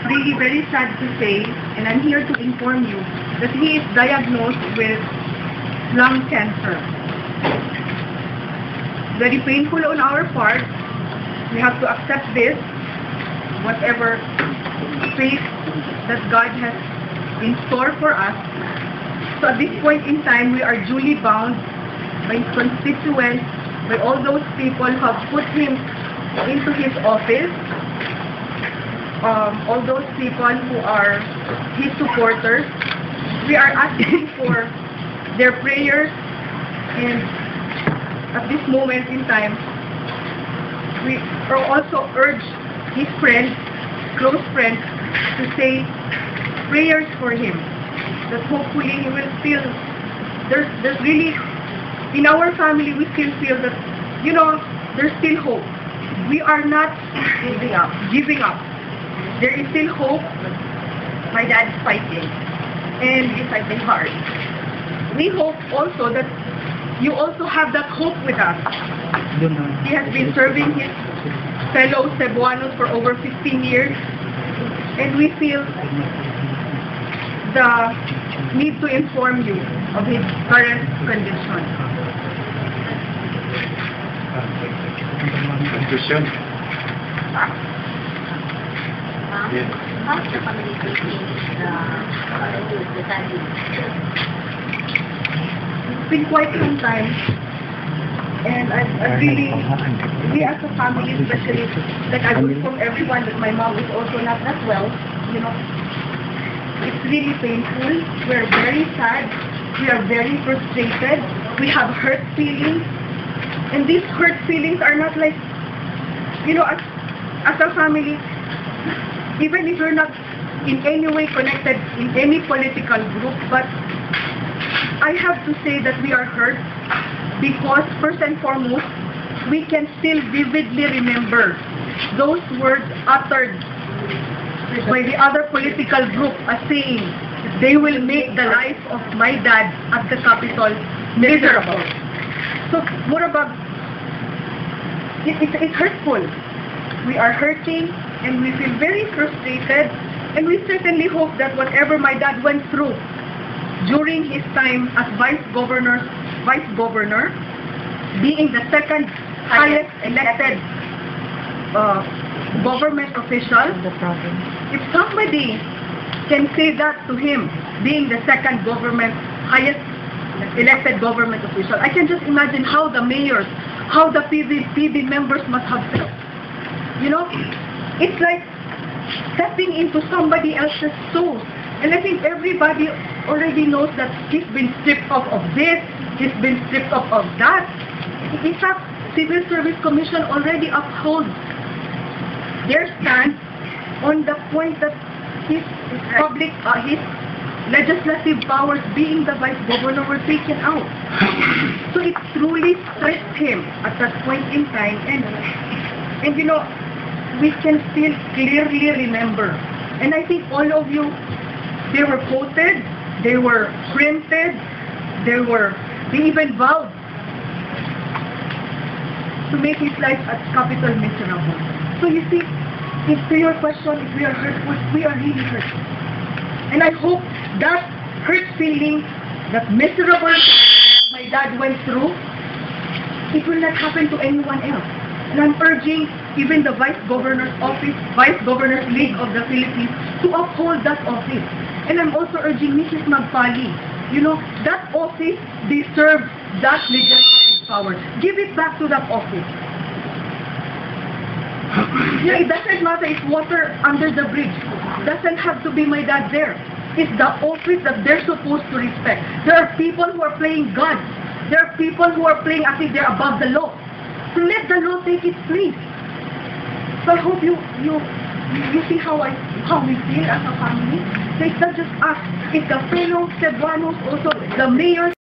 really very sad to say, and I'm here to inform you, that he is diagnosed with lung cancer. Very painful on our part. We have to accept this, whatever fate that God has in store for us. So at this point in time, we are duly bound by his constituents, by all those people who have put him into his office, all those people who are his supporters. We are asking for their prayers, and at this moment in time, we are also urge his friends, close friends, to say prayers for him, that hopefully he will feel, there's really, in our family, we still feel that, you know, there's still hope. We are not giving up. There is still hope. My dad is fighting, and he's fighting hard. We hope also that you also have that hope with us. He has been serving his fellow Cebuanos for over 15 years, and we feel the need to inform you of his current condition. How's the family taking the family? It's been quite some time, and I really, we as a family, especially, that I would inform everyone that my mom is also not that well, you know. It's really painful. We're very sad. We are very frustrated. We have hurt feelings, and these hurt feelings are not like, you know, as a family, even if you're not in any way connected in any political group, but I have to say that we are hurt because, first and foremost, we can still vividly remember those words uttered by the other political group as saying they will make the life of my dad at the Capitol miserable. So, Murabag, it's hurtful. We are hurting, and we feel very frustrated, and we certainly hope that whatever my dad went through during his time as vice governor, being the second highest elected government official, if somebody can say that to him, being the second highest elected government official, I can just imagine how the mayors, how the PB members must have felt. You know, it's like stepping into somebody else's soul. And I think everybody already knows that he's been stripped of this, he's been stripped of that. In fact, Civil Service Commission already upholds their stand on the point that his legislative powers, being the vice governor, were taken out. So it truly stressed him at that point in time, and you know, we can still clearly remember. And I think all of you, they were quoted, they were printed, they even vowed to make his life at Capitol miserable. So you see, if to your question, if we are hurtful, we are really hurt. And I hope that hurt feeling, that miserable my dad went through, it will not happen to anyone else. And I'm urging even the Vice Governor's Office, Vice Governor's League of the Philippines, to uphold that office. And I'm also urging Mrs. Magpali, you know, that office deserves that legislative power. Give it back to that office. You know, it doesn't matter if water under the bridge. It doesn't have to be my dad there. It's the office that they're supposed to respect. There are people who are playing God. There are people who are playing as if they're above the law. So let the law take its place. So I hope you see how we feel as a family. So it's not just us, it's the fellow Cebuanos, also the mayors.